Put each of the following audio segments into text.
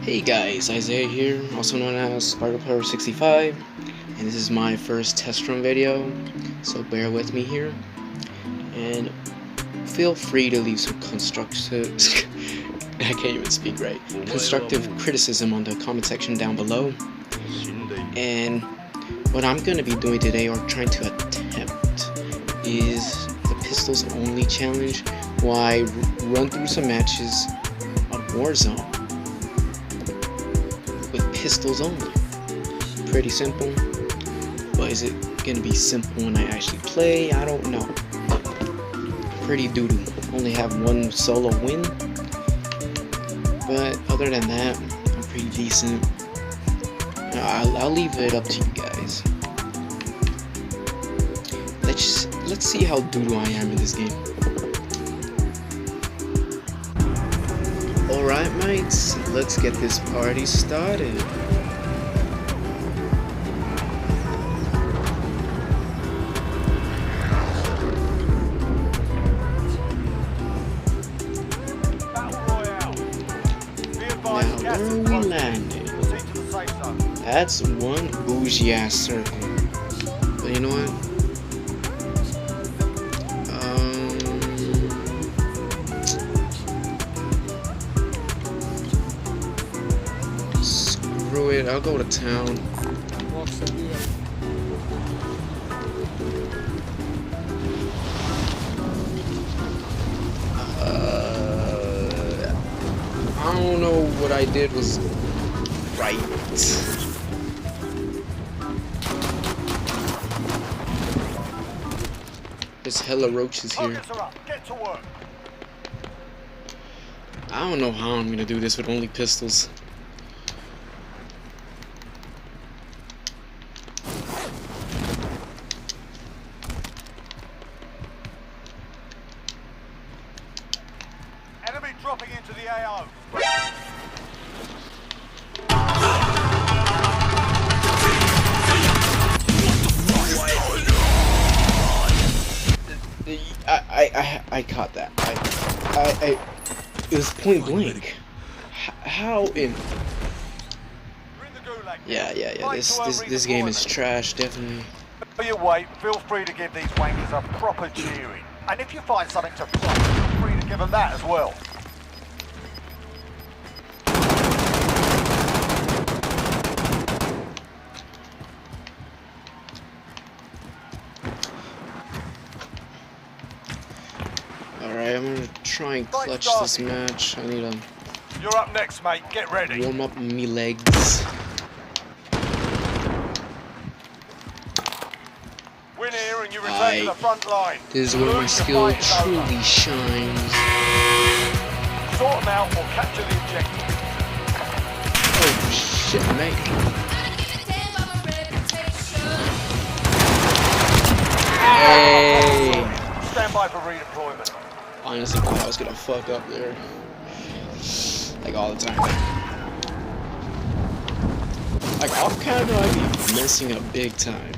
Hey guys, Isaiah here, also known as Sparklepower65, and this is my first test run video, so bear with me here, and feel free to leave some constructive, I can't even speak right, constructive criticism on the comment section down below. And what I'm going to be doing today, or trying to attempt, is the Pistols Only challenge, where I run through some matches on Warzone with pistols only. Pretty simple, but is it gonna be simple when I actually play? I don't know. Pretty doo-doo. Only have one solo win, but other than that, I'm pretty decent. I'll leave it up to you guys. Let's see how doo-doo I am in this game. Alright mates, let's get this party started. Now where are we landing? That's one bougie ass circle. But you know what? Screw it, I'll go to town. I don't know what I did was right. There's hella roaches here. I don't know how I'm gonna do this with only pistols. Enemy dropping into the AO. I caught that. It was point blank. How in? Yeah. This game is trash, definitely. While you wait, feel free to give these wankers a proper cheering. And if you find something to fight, feel free to give them that as well. Alright, I'm gonna try and clutch this match. I need to You're up next, mate. Get ready. warm up me legs. Win here and you return to the front line. This is where my skill truly shines. Sort them out or capture the objective. Oh shit, mate. Hey! Stand by for redeployment. Honestly, thought I was gonna fuck up there. Like all the time. Like off camera, I'd be messing up big time.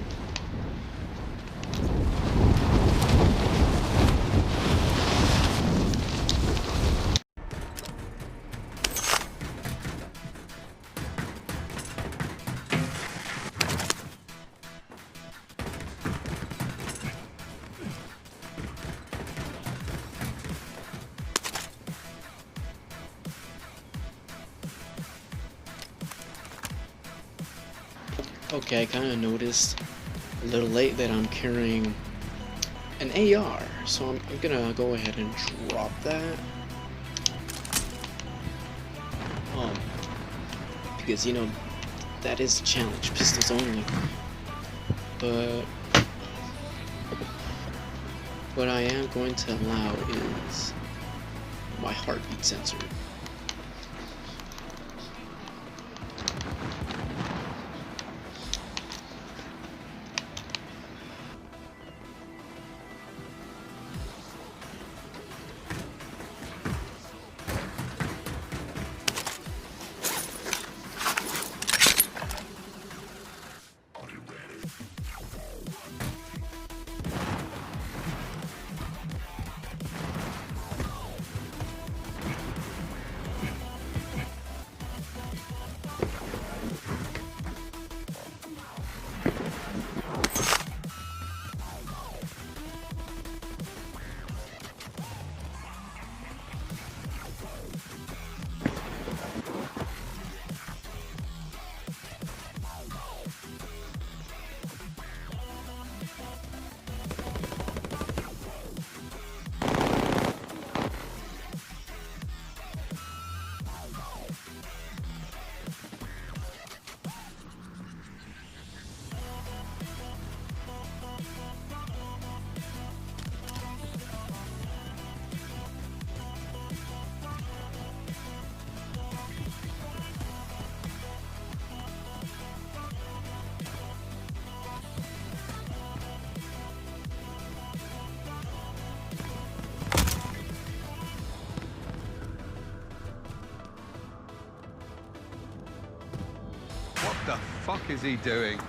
Okay, I kind of noticed a little late that I'm carrying an AR, so I'm gonna go ahead and drop that. Because you know that is a challenge, pistols only. But what I am going to allow is my heartbeat sensor. the fuck is he doing?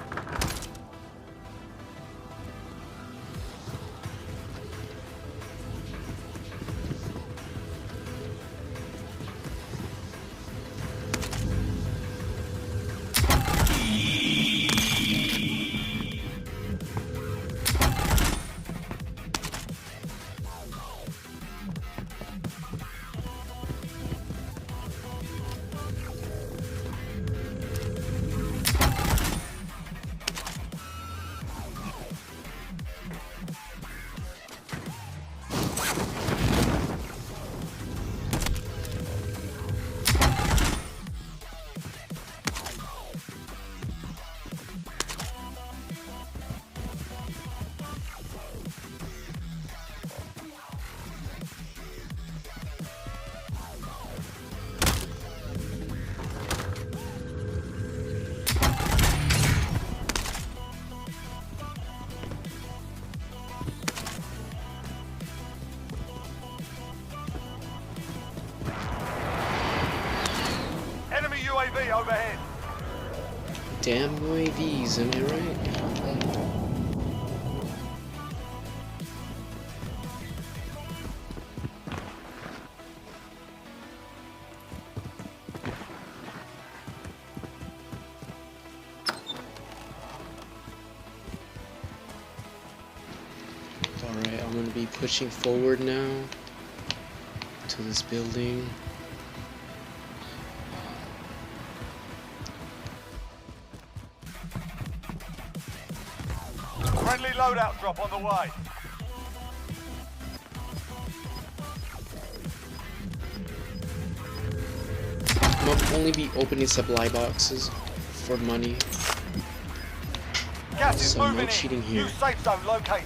Enemy UAV overhead. Damn UAVs, am I right? Alright, I'm gonna be pushing forward now to this building. Friendly loadout drop on the way. I'll only be opening supply boxes for money. Gas is So no moving cheating in. here. New safe zone located.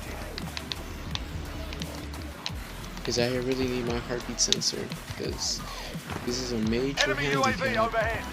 Because I really need my heartbeat sensor. Because this is a major Enemy UAV handicap. overhead.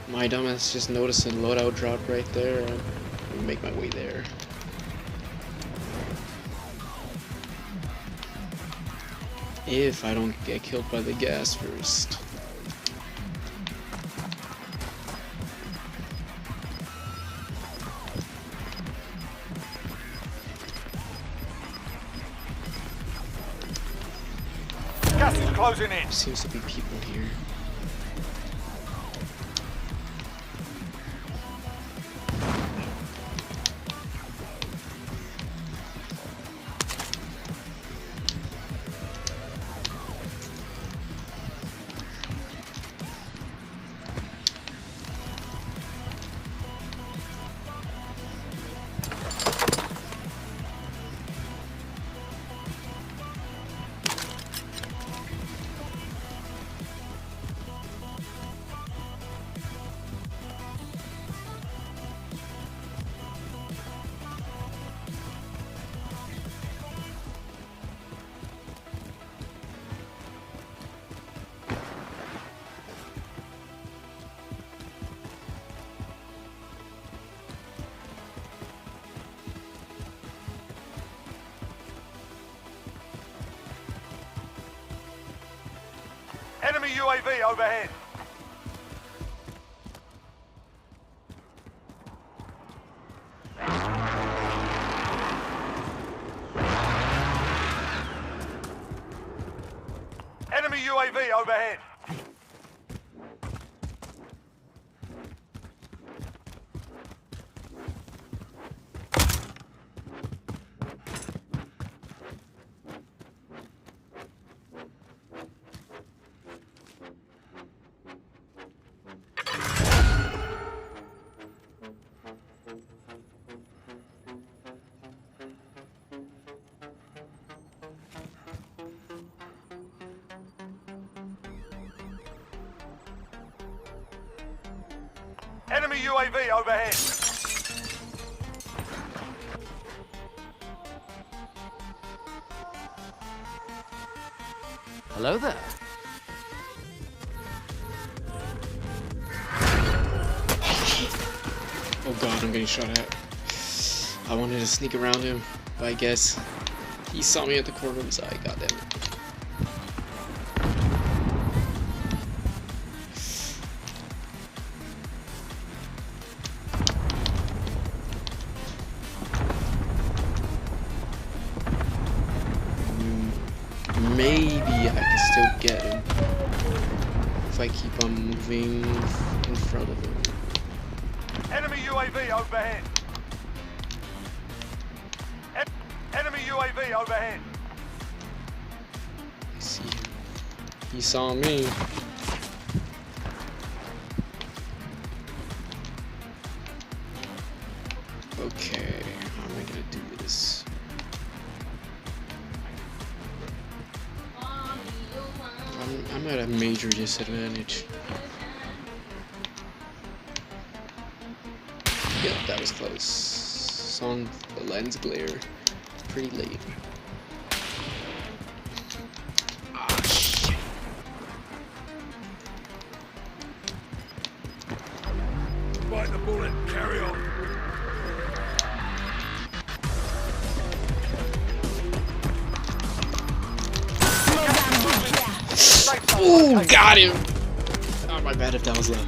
My dumbass just noticed a loadout drop right there. I'll make my way there. If I don't get killed by the gas first. Gas is closing in. Seems to be people here. Enemy UAV overhead. Enemy UAV overhead. Enemy UAV overhead. Hello there. Oh god, I'm getting shot at. I wanted to sneak around him, but I guess he saw me at the corner of his eye. God damn it. Maybe I can still get him if I keep on moving in front of him. Enemy UAV overhead. Enemy UAV overhead. I see him. He saw me. Okay, how am I gonna do this? I'm at a major disadvantage. Yep, that was close. Saw the lens glare pretty late. Ah, shit. Bite the bullet, carry on. Ooh, got him! Oh, my bad if that was loud.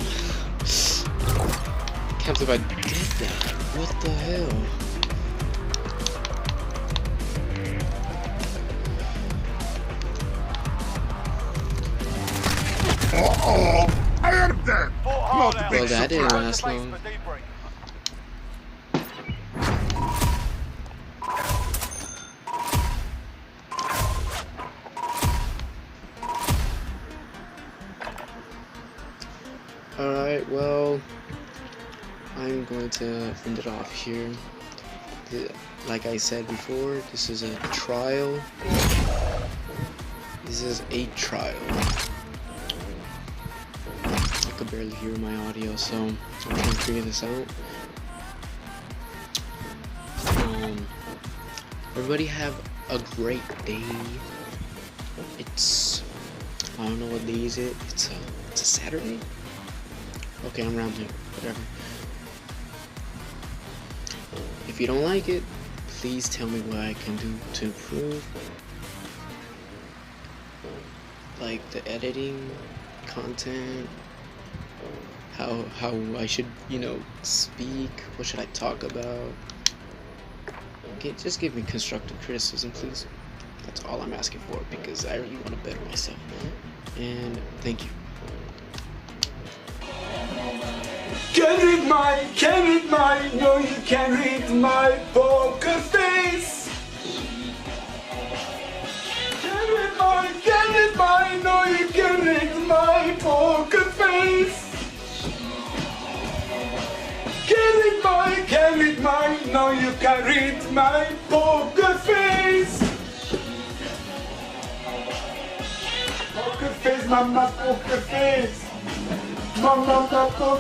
Can't believe I did that. What the hell? I am dead. Well, that didn't last long. Alright, well, I'm going to end it off here. Like I said before, this is a trial. This is a trial. I could barely hear my audio, so I'm trying to figure this out. Everybody have a great day. It's, I don't know what day is it. It's a Saturday? Okay, I'm around here. Whatever. If you don't like it, please tell me what I can do to improve. Like the editing, content, how I should, you know, speak. What should I talk about? Okay, just give me constructive criticism, please. That's all I'm asking for, because I really want to better myself. And thank you. Can't read my, no you can't read my poker face. Can't read my, no you can't read my poker face. Can't read my, no you can't read my poker face. Poker face, mama, poker face. Mama, poker